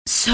So.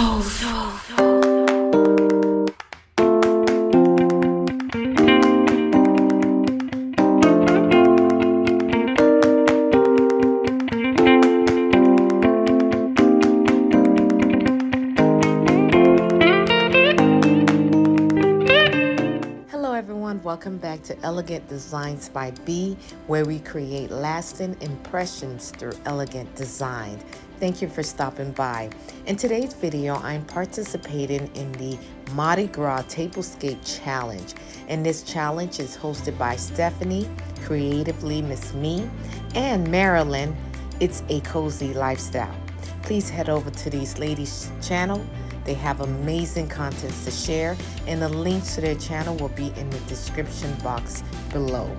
Hello everyone, welcome back to Elegant Designs by B, where we create lasting impressions through elegant design. Thank you for stopping by. In today's video, I'm participating in the Mardi Gras Tablescape Challenge. And this challenge is hosted by Stephanie, Creatively Miss Me, and Marilyn, It's a Cozy Lifestyle. Please head over to these ladies' channel. They have amazing contents to share, and the links to their channel will be in the description box below.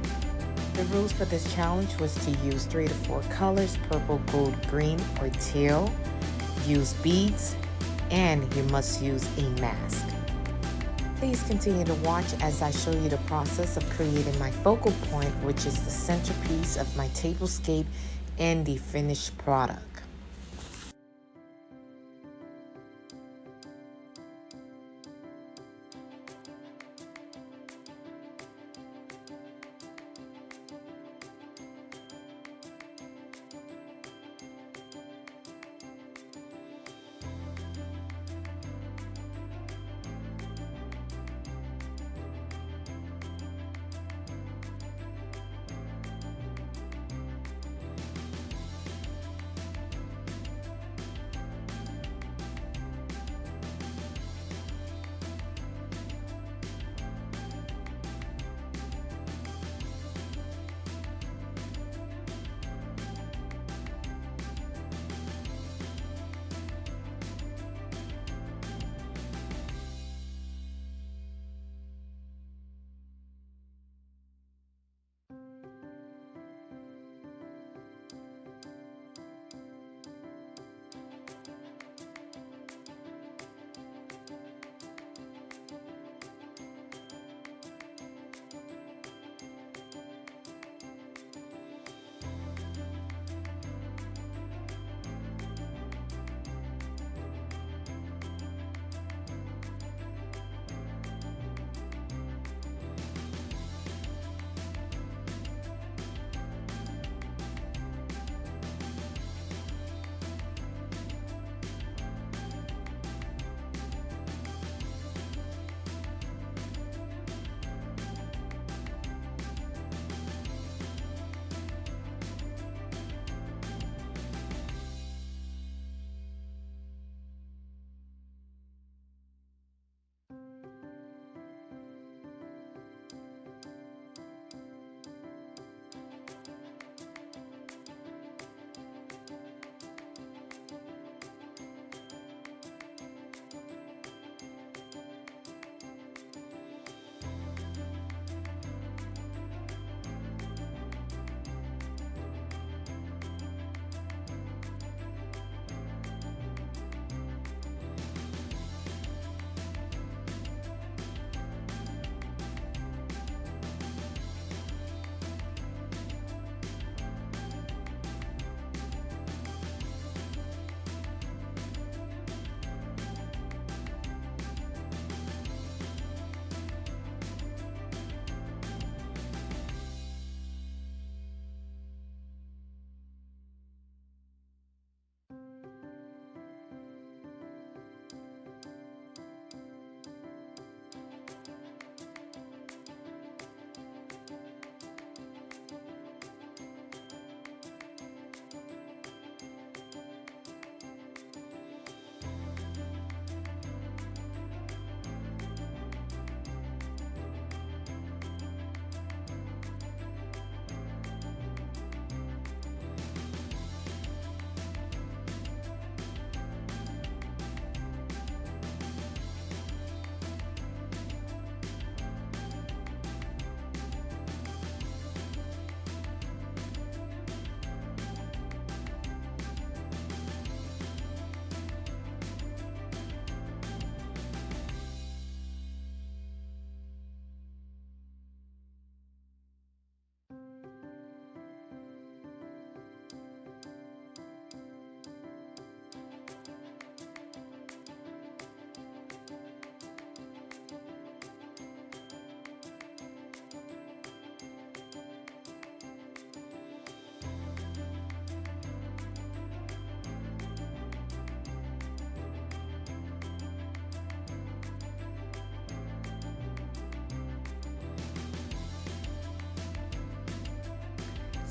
The rules for this challenge was to use 3 to 4 colors: purple, gold, green, or teal. Use beads, and you must use a mask. Please continue to watch as I show you the process of creating my focal point, which is the centerpiece of my tablescape and the finished product.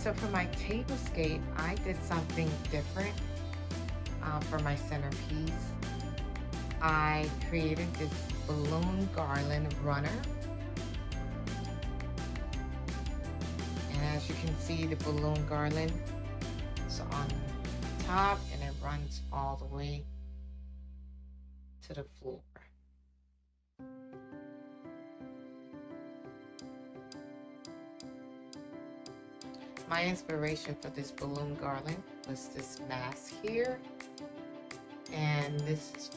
So for my tablescape, I did something different for my centerpiece. I created this balloon garland runner. And as you can see, the balloon garland is on top and it runs all the way to the floor. My inspiration for this balloon garland was this mask here, and this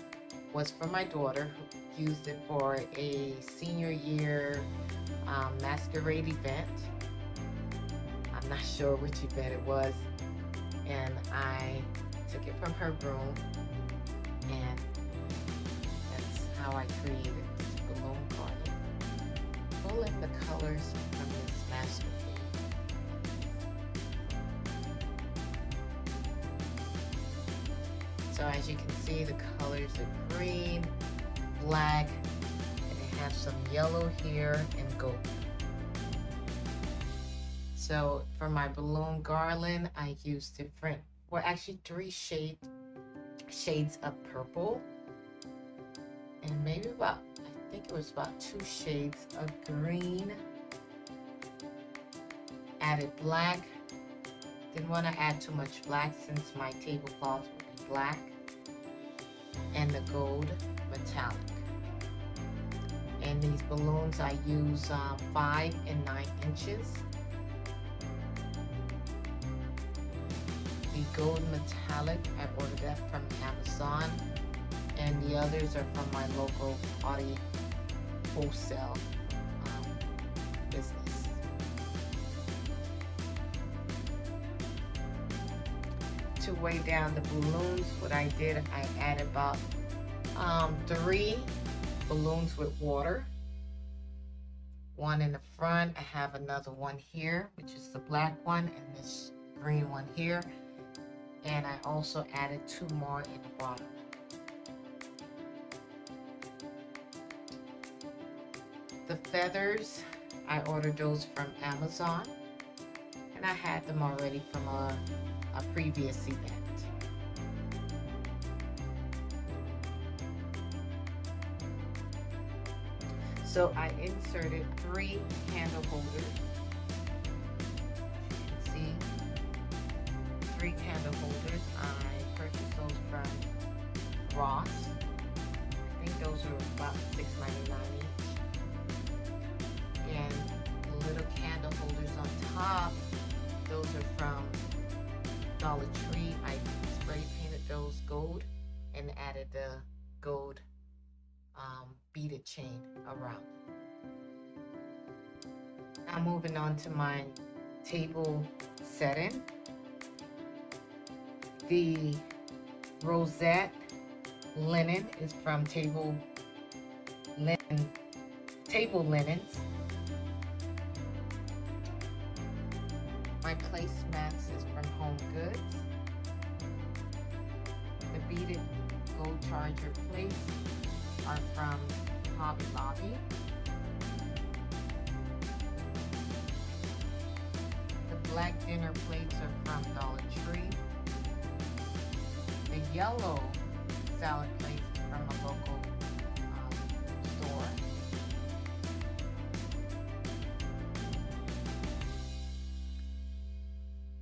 was for my daughter who used it for a senior year masquerade event. I'm not sure which event it was, and I took it from her room, and that's how I created this balloon garland. Pull in the colors from this masquerade. So as you can see, the colors are green, black, and it has some yellow here and gold. So for my balloon garland, I used different, well actually 3 shades of purple, and maybe about, I think it was about 2 shades of green. Added black. Didn't want to add too much black since my tablecloth will be black. And the gold metallic. And these balloons I use 5 and 9 inches. The gold metallic, I ordered that from Amazon, and the others are from my local Audi wholesale business. To weigh down the balloons, what I did, I added about 3 balloons with water. One in the front, I have another one here, which is the black one, and this green one here. And I also added 2 more in the bottom. The feathers, I ordered those from Amazon, and I had them already from a previous event. So I inserted 3 candle holders. You can see 3 candle holders. I purchased those from Ross. I think those are about $6.99 each. And the little candle holders on top, those are from Dollar Tree. I spray painted those gold and added the gold beaded chain around. Now moving on to my table setting. The rosette linen is from Table Linens. My placemats is from Home Goods. The beaded gold charger plates are from Hobby Lobby. The black dinner plates are from Dollar Tree. The yellow salad plates are from a local store.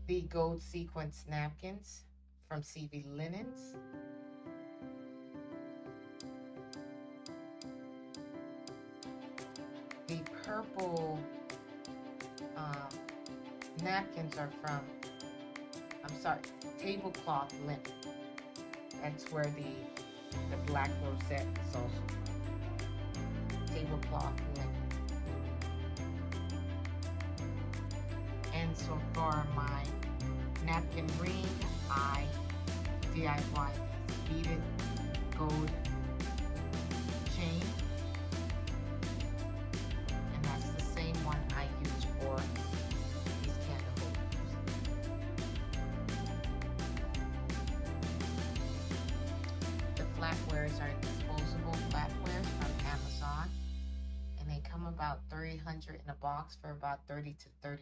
The gold sequence napkins from CV Linens. The purple napkins are from, tablecloth linen. That's where the black rosette is also from. Tablecloth linen. And so for my napkin ring, I DIY this beaded gold chain. And that's the same one I use for these candle holders. The flatwares are disposable flatwares from Amazon. They come about $300 in a box for about $30 to $35.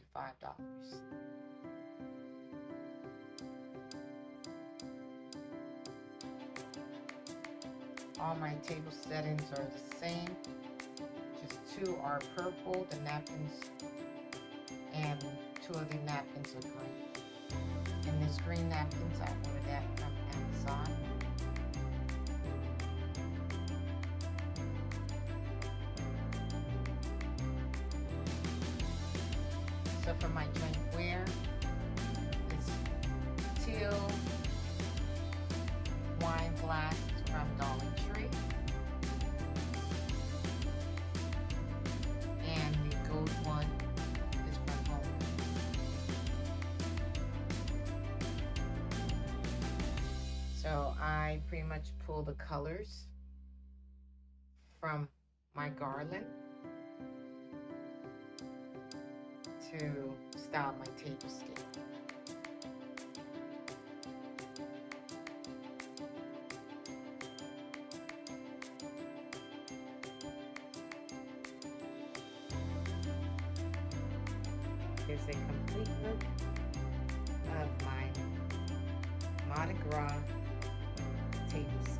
All my table settings are the same. Just 2 are purple, the napkins, and 2 of the napkins are green. And this green napkins, I ordered that from Amazon. So for my drinkware, it's teal wine glass from Dollar Tree. And the gold one is from home. So I pretty much pull the colors from my garland to style my tablescape. Here's a complete look of my Mardi Gras tablescape.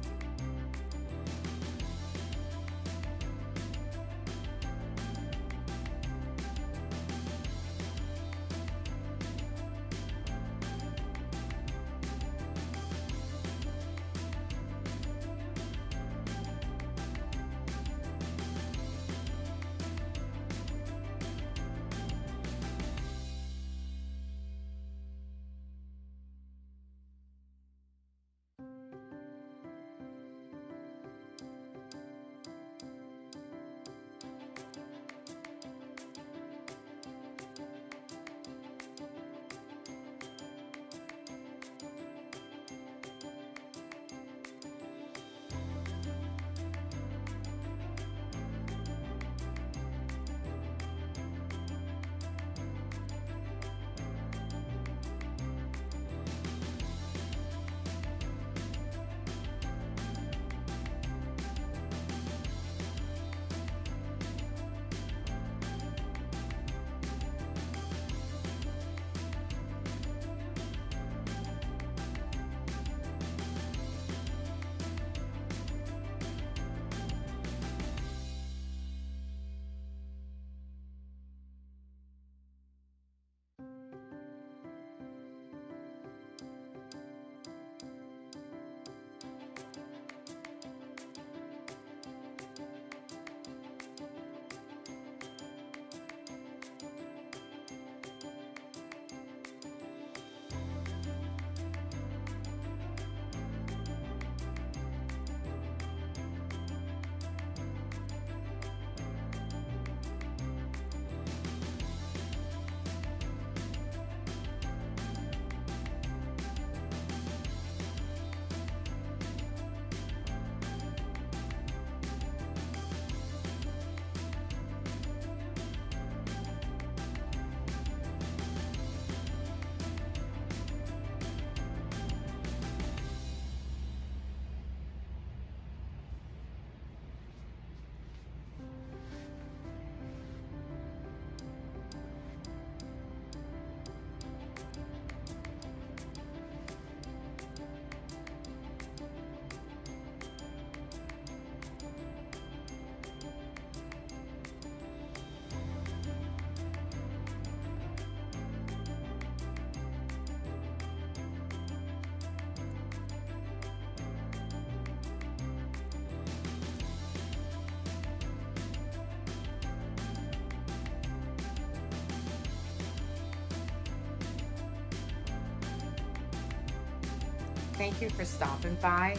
Thank you for stopping by.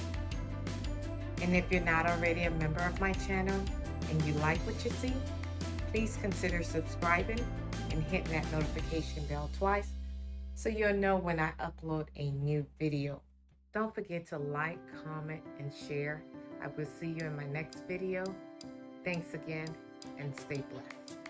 And if you're not already a member of my channel and you like what you see, please consider subscribing and hitting that notification bell twice so you'll know when I upload a new video. Don't forget to like, comment, and share. I will see you in my next video. Thanks again, and stay blessed.